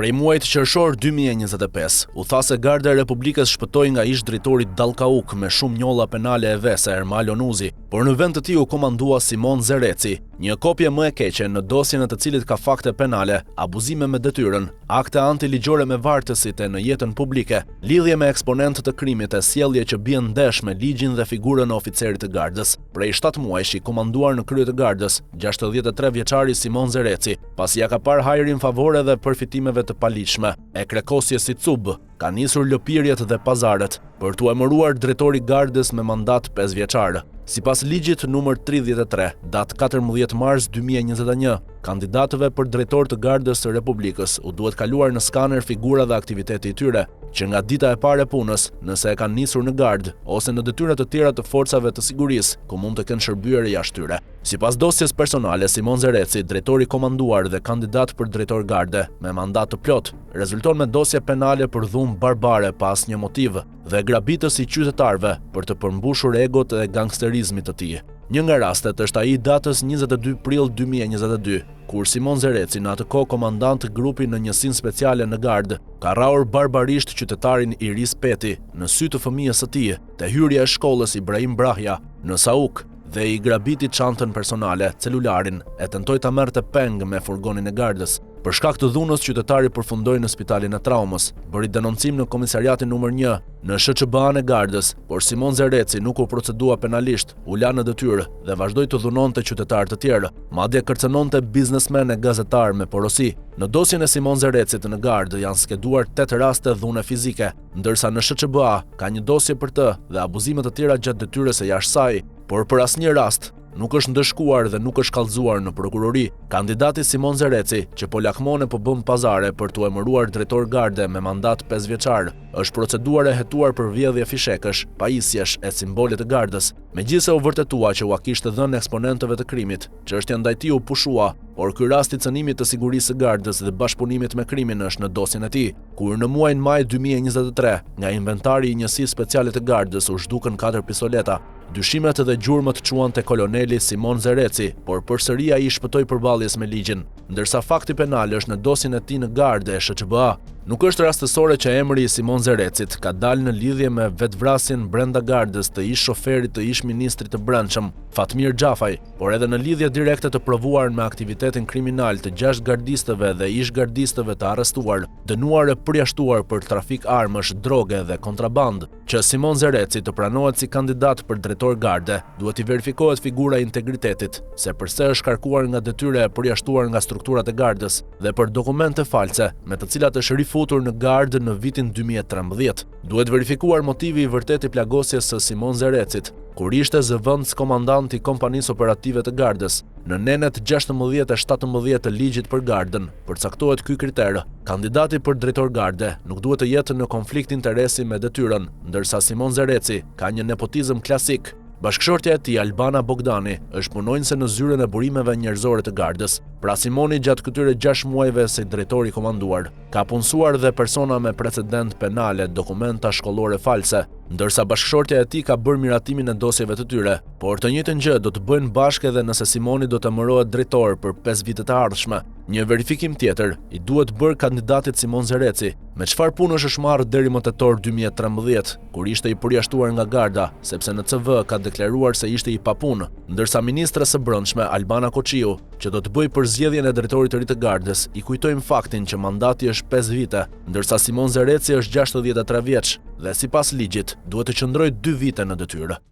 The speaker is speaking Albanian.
Prej muajit qershor 2025, u tha se Garda e Republikës shpëtoi nga ish-drejtori Dallkauk me shumë njolla penale e vese Ermal Onuzi, por në vend të tij u komandua Simon Zereci, një kopje më e keqe në dosjen e të cilit ka fakte penale, abuzime me detyrën, akte antiligjore me vartësit e në jetën publike, lidhje me eksponentë të krimit e sjellje që bien ndesh me ligjin dhe figurën e oficerit të Gardës. Prej 7 muajsh i komanduar në krye të Gardës, 63 vjeçari Simon Zereci, pasi ja ka parë hajrin favore dhe përfitimeve të paligjshme, e krekosje si cub, ka nisur lëpirjet dhe pazaret për t'u emëruar drejtori Gardës me mandat 5 vjeçar. Sipas ligjit numër 33, datë 14 mars 2021, kandidatëve për drejtor të Gardës së Republikës u duhet kaluar në skaner figura dhe aktiviteti i tyre, që nga dita e parë e punës, nëse e kanë nisur në Gardë ose në detyra të tjera të forcave të sigurisë, ku mund të kenë shërbyer jashtë tyre. Sipas dosjes personale, Simon Zereci, drejtori komanduar dhe kandidat për drejtor Garde me mandat të plot, rezulton me dosje penale për dhunë barbare pa asnjë motiv dhe grabitës i qytetarëve për të përmbushur egot dhe gangsterizmit të tij. Një nga rastet është ai i datës 22 prill 2022, kur Simon Zereci, në atë kohë komandant grupi në njësinë speciale në Gardë, ka rrahur barbarisht qytetarin Iris Peti në sy të fëmijës së tij, te hyrja e shkollës Ibrahim Brahja në Sauk, dhe i grabiti çantën personale, celularin, e tentoi ta merrte peng me furgonin e Gardës. Për shkak të dhunës, qytetari përfundoi në spitalin e traumës, bëri denoncim në komisariatin numër 1 në SHQB-n e Gardës, por Simon Zereci nuk u procedua penalisht, u la në detyrë dhe vazhdoi të dhunonte qytetarë të tjerë, madje kërcënonte biznesmen e gazetar me porosi. Në dosjen e Simon Zerecit në Gardë janë skeduar 8 raste dhune fizike, ndërsa në SHQB-a ka një dosje për të dhe abuzime të tjera gjatë detyrës së jashtë saj, por për asnjë rast nuk është ndëshkuar dhe nuk është kallëzuar në prokurori. Kandidati Simon Zereci, që po lakmone po bën pazare për t'u emëruar drejtor Garde me mandat 5 vjeçar, është proceduar e hetuar për vjedhje fishekësh, pajisjesh e simbolet të Gardës, megjithse u vërtetua që ua kishte dhënë eksponentëve të krimit. Çështja ndaj tij u pushua, por ky rast i cënimit të sigurisë së Gardës dhe bashkëpunimit me krimin është në dosjen e tij, kur në muajin maj 2023, nga inventari i njësisë speciale të Gardës u zhdukën 4 pistoleta. Dyshimet dhe gjurmët quan te koloneli Simon Zereci, por përsëri ai shpëtoi përballjes me ligjin, ndërsa fakti penal është në dosjen e tij në Gardë e SHQB-a. Nuk është rastësore që emri i Simon Zerecit ka dalë në lidhje me vetvrasjen brenda Gardës të ish shoferit të ish ministrit të brendshëm, Fatmir Xhafaj, por edhe në lidhje direkte të provuar me aktivitetin kriminal të 6 gardistëve dhe ish gardistëve të arrestuar, dënuar e përjashtuar për trafik armësh, droge dhe kontraband. Që Simon Zereci të pranohet si kandidat për drejtor Garde, duhet i verifikohet figura e integritetit, se përse është karkuar nga detyra e përjashtuar nga strukturat e Gardës dhe për dokumente false, me të cilat është rifutur në Gardë në vitin 2013. Duhet verifikuar motivi i vërtet i plagosjes së Simon Zerecit, kur ishte zëvendës komandant i kompanisë operative të Gardës. Në nenet 16 e 17 të ligjit për Gardën, përcaktohet ky kriter: kandidati për drejtor Garde nuk duhet të jetë në konflikt interesi me detyrën, ndërsa Simon Zereci ka një nepotizëm klasik. Bashkëshortja e tij, Albana Bogdani, është punonjëse në zyrën e burimeve njerëzore të Gardës. Pra Simoni gjatë këtyre 6 muajve si drejtori i komanduar, ka punësuar dhe persona me precedent penale, dokumenta shkollore false, ndërsa bashkëshortja e tij ka bërë miratimin e dosjeve të tyre. Por të njëjtën gjë do të bëjnë bashkë edhe nëse Simoni do të emërohet drejtor për 5 vite të ardhshme. Një verifikim tjetër i duhet bërë kandidatit Simon Zereci, me çfarë punësh është marrë deri më tetor 2013, kur ishte i përjashtuar nga Garda, sepse në CV ka deklaruar se ishte i papunë, ndërsa ministra së brendshme Albana Koçiu, që do të bëjë përzgjedhjen e drejtorit të ri të Gardës, i kujtojmë faktin që mandati është 5 vite, ndërsa Simon Zereci është 63 vjeç dhe sipas ligjit duhet të qëndrojë 2 vite në detyrë.